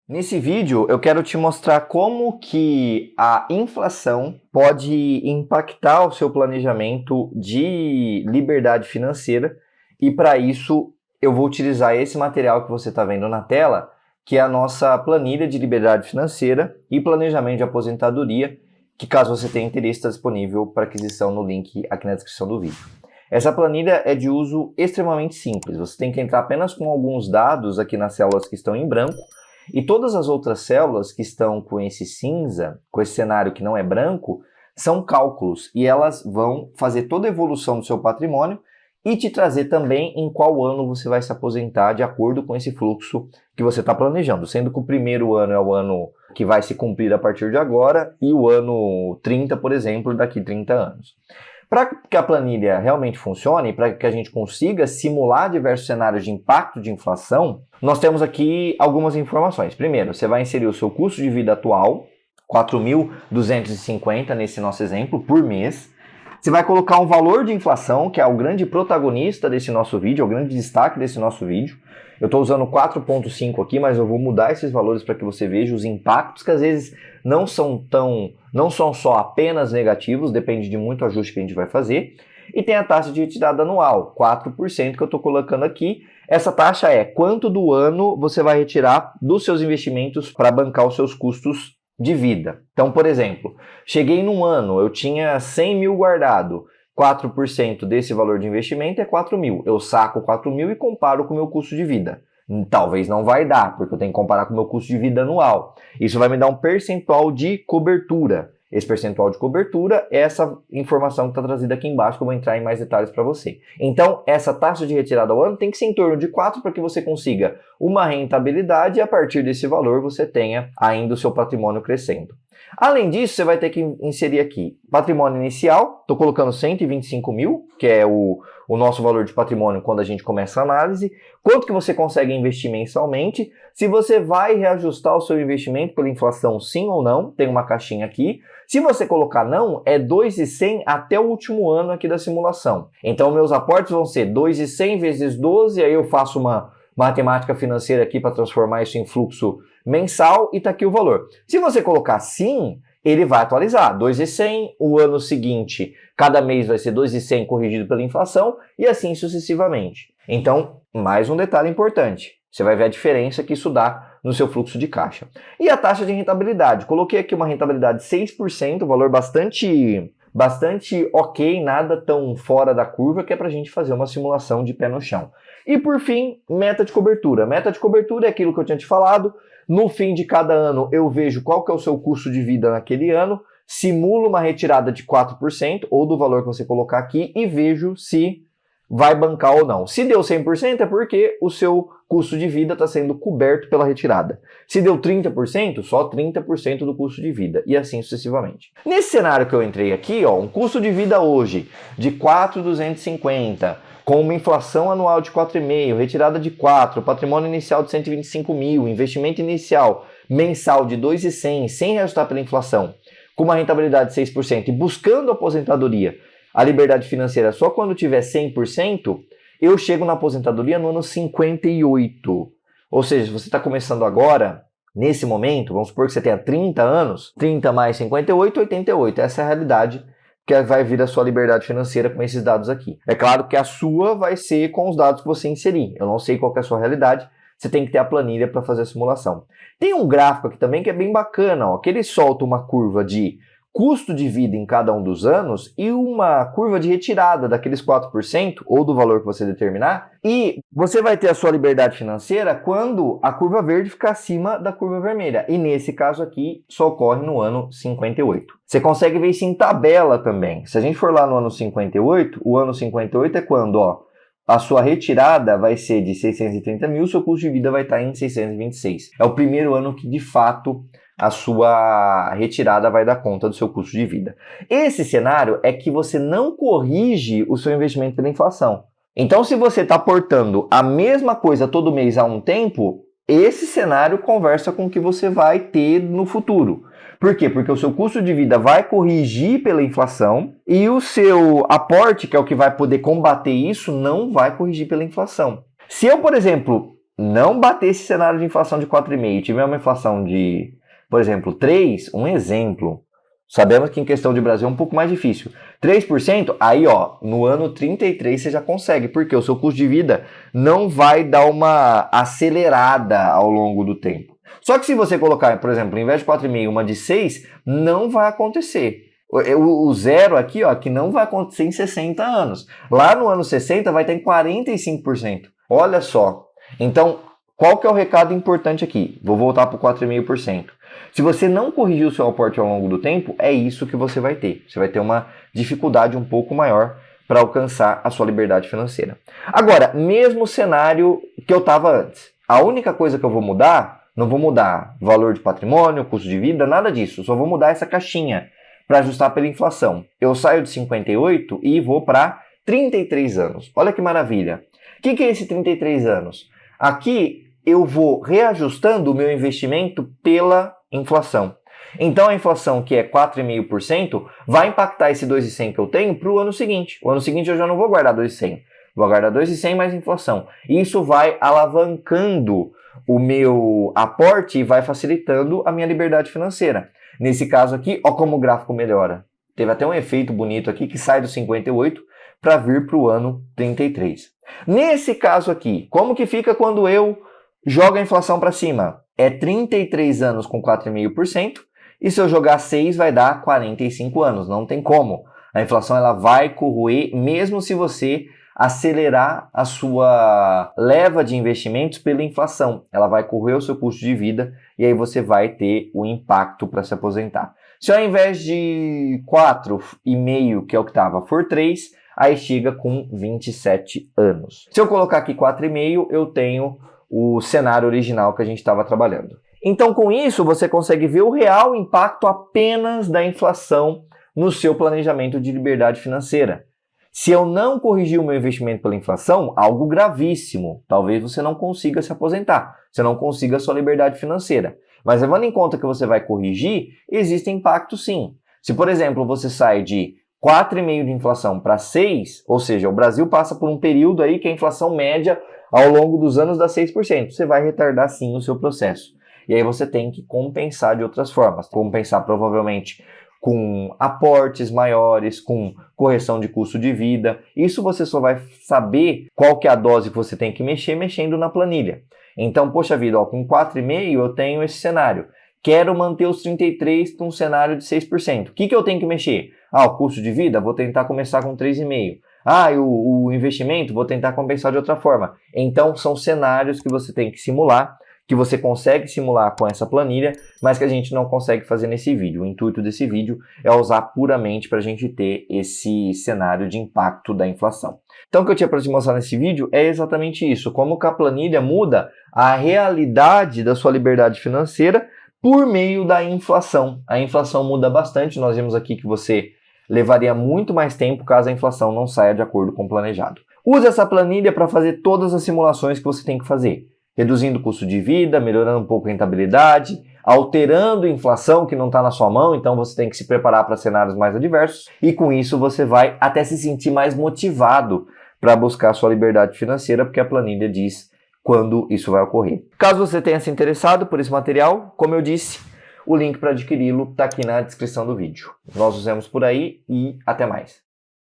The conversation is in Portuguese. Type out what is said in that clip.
Nesse vídeo, eu quero te mostrar como que a inflação pode impactar o seu planejamento de liberdade financeira e para isso eu vou utilizar esse material que você está vendo na tela, que é a nossa planilha de liberdade financeira e planejamento de aposentadoria, que caso você tenha interesse está disponível para aquisição no link aqui na descrição do vídeo. Essa planilha é de uso extremamente simples, você tem que entrar apenas com alguns dados aqui nas células que estão em branco, e todas as outras células que estão com esse cinza, com esse cenário que não é branco, são cálculos e elas vão fazer toda a evolução do seu patrimônio e te trazer também em qual ano você vai se aposentar de acordo com esse fluxo que você está planejando, sendo que o primeiro ano é o ano que vai se cumprir a partir de agora e o ano 30, por exemplo, daqui 30 anos. Para que a planilha realmente funcione, para que a gente consiga simular diversos cenários de impacto de inflação, nós temos aqui algumas informações. Primeiro, você vai inserir o seu custo de vida atual, 4.250 nesse nosso exemplo, por mês. Você vai colocar um valor de inflação, que é o grande protagonista desse nosso vídeo, é o grande destaque desse nosso vídeo. Eu estou usando 4.5 aqui, mas eu vou mudar esses valores para que você veja os impactos, que às vezes não são só apenas negativos, depende de muito ajuste que a gente vai fazer. E tem a taxa de retirada anual, 4% que eu estou colocando aqui. Essa taxa é quanto do ano você vai retirar dos seus investimentos para bancar os seus custos de vida. Então, por exemplo, cheguei num ano, eu tinha 100 mil guardado, 4% desse valor de investimento é 4 mil. Eu saco 4 mil e comparo com o meu custo de vida. Talvez não vai dar, porque eu tenho que comparar com o meu custo de vida anual. Isso vai me dar um percentual de cobertura. Esse percentual de cobertura é essa informação que está trazida aqui embaixo, que eu vou entrar em mais detalhes para você. Então, essa taxa de retirada ao ano tem que ser em torno de 4 para que você consiga uma rentabilidade e a partir desse valor você tenha ainda o seu patrimônio crescendo. Além disso, você vai ter que inserir aqui patrimônio inicial, estou colocando 125 mil, que é o nosso valor de patrimônio quando a gente começa a análise, quanto que você consegue investir mensalmente, se você vai reajustar o seu investimento pela inflação sim ou não, tem uma caixinha aqui. Se você colocar não, é 2.100 até o último ano aqui da simulação. Então, meus aportes vão ser 2.100 vezes 12, aí eu faço uma matemática financeira aqui para transformar isso em fluxo mensal e está aqui o valor. Se você colocar sim, ele vai atualizar. 2.100, o ano seguinte, cada mês vai ser 2.100 corrigido pela inflação e assim sucessivamente. Então, mais um detalhe importante. Você vai ver a diferença que isso dá no seu fluxo de caixa. E a taxa de rentabilidade. Coloquei aqui uma rentabilidade de 6%, valor bastante ok, nada tão fora da curva, que é para a gente fazer uma simulação de pé no chão. E por fim, meta de cobertura. Meta de cobertura é aquilo que eu tinha te falado. No fim de cada ano eu vejo qual que é o seu custo de vida naquele ano, simulo uma retirada de 4% ou do valor que você colocar aqui e vejo se vai bancar ou não. Se deu 100% é porque o seu custo de vida está sendo coberto pela retirada. Se deu 30%, só 30% do custo de vida e assim sucessivamente. Nesse cenário que eu entrei aqui, ó, um custo de vida hoje de 4.250, com uma inflação anual de 4,5, retirada de 4, patrimônio inicial de 125 mil, investimento inicial mensal de 2.100, sem reajustar pela inflação, com uma rentabilidade de 6% e buscando aposentadoria, a liberdade financeira só quando tiver 100%, eu chego na aposentadoria no ano 58. Ou seja, se você está começando agora, nesse momento, vamos supor que você tenha 30 anos, 30 mais 58, 88. Essa é a realidade que vai vir a sua liberdade financeira com esses dados aqui. É claro que a sua vai ser com os dados que você inserir. Eu não sei qual que é a sua realidade, você tem que ter a planilha para fazer a simulação. Tem um gráfico aqui também que é bem bacana, ó, que ele solta uma curva de custo de vida em cada um dos anos e uma curva de retirada daqueles 4% ou do valor que você determinar, e você vai ter a sua liberdade financeira quando a curva verde ficar acima da curva vermelha, e nesse caso aqui só ocorre no ano 58. Você consegue ver isso em tabela também. Se a gente for lá no ano 58, o ano 58 é quando, ó, a sua retirada vai ser de 630 mil, seu custo de vida vai estar em 626. É o primeiro ano que, de fato, a sua retirada vai dar conta do seu custo de vida. Esse cenário é que você não corrige o seu investimento pela inflação. Então, se você está aportando a mesma coisa todo mês há um tempo, esse cenário conversa com o que você vai ter no futuro. Por quê? Porque o seu custo de vida vai corrigir pela inflação e o seu aporte, que é o que vai poder combater isso, não vai corrigir pela inflação. Se eu, por exemplo, não bater esse cenário de inflação de 4,5%, tiver uma inflação de, por exemplo, 3%, um exemplo, sabemos que em questão de Brasil é um pouco mais difícil, 3%, aí ó, no ano 33 você já consegue, porque o seu custo de vida não vai dar uma acelerada ao longo do tempo. Só que se você colocar, por exemplo, em vez de 4,5%, uma de 6%, não vai acontecer. O zero aqui, ó, que não vai acontecer em 60 anos. Lá no ano 60 vai ter em 45%. Olha só. Então, qual que é o recado importante aqui? Vou voltar para o 4,5%. Se você não corrigir o seu aporte ao longo do tempo, é isso que você vai ter. Você vai ter uma dificuldade um pouco maior para alcançar a sua liberdade financeira. Agora, mesmo cenário que eu estava antes, a única coisa que eu vou mudar, não vou mudar valor de patrimônio, custo de vida, nada disso. Só vou mudar essa caixinha para ajustar pela inflação. Eu saio de 58 e vou para 33 anos. Olha que maravilha. O que é esse 33 anos? Aqui eu vou reajustando o meu investimento pela inflação. Então a inflação, que é 4,5%, vai impactar esse 2,100 que eu tenho para o ano seguinte. O ano seguinte eu já não vou guardar 2,100. Vou guardar 2,100 mais inflação. Isso vai alavancando o meu aporte e vai facilitando a minha liberdade financeira. Nesse caso aqui, ó como o gráfico melhora. Teve até um efeito bonito aqui que sai do 58 para vir para o ano 33. Nesse caso aqui, como que fica quando eu jogo a inflação para cima? É 33 anos com 4,5%, e se eu jogar 6 vai dar 45 anos, não tem como. A inflação ela vai corroer mesmo se você acelerar a sua leva de investimentos pela inflação. Ela vai corroer o seu custo de vida e aí você vai ter o impacto para se aposentar. Se ao invés de 4,5, que é o que estava, for 3, aí chega com 27 anos. Se eu colocar aqui 4,5, eu tenho o cenário original que a gente estava trabalhando. Então, com isso, você consegue ver o real impacto apenas da inflação no seu planejamento de liberdade financeira. Se eu não corrigir o meu investimento pela inflação, algo gravíssimo. Talvez você não consiga se aposentar, você não consiga a sua liberdade financeira. Mas levando em conta que você vai corrigir, existe impacto sim. Se, por exemplo, você sai de 4,5% de inflação para 6%, ou seja, o Brasil passa por um período aí que a inflação média ao longo dos anos dá 6%. Você vai retardar sim o seu processo. E aí você tem que compensar de outras formas. Compensar provavelmente com aportes maiores, com correção de custo de vida. Isso você só vai saber qual que é a dose que você tem que mexer mexendo na planilha. Então, poxa vida, ó, com 4,5% eu tenho esse cenário. Quero manter os 33 para um cenário de 6%. O que eu tenho que mexer? O custo de vida? Vou tentar começar com 3,5%. E o investimento? Vou tentar compensar de outra forma. Então, são cenários que você tem que simular, que você consegue simular com essa planilha, mas que a gente não consegue fazer nesse vídeo. O intuito desse vídeo é usar puramente para a gente ter esse cenário de impacto da inflação. Então, o que eu tinha para te mostrar nesse vídeo é exatamente isso, como que a planilha muda a realidade da sua liberdade financeira por meio da inflação. A inflação muda bastante, nós vimos aqui que você levaria muito mais tempo caso a inflação não saia de acordo com o planejado. Use essa planilha para fazer todas as simulações que você tem que fazer. Reduzindo o custo de vida, melhorando um pouco a rentabilidade, alterando a inflação que não está na sua mão, então você tem que se preparar para cenários mais adversos, e com isso você vai até se sentir mais motivado para buscar a sua liberdade financeira, porque a planilha diz quando isso vai ocorrer. Caso você tenha se interessado por esse material, como eu disse, o link para adquiri-lo está aqui na descrição do vídeo. Nós nos vemos por aí e até mais.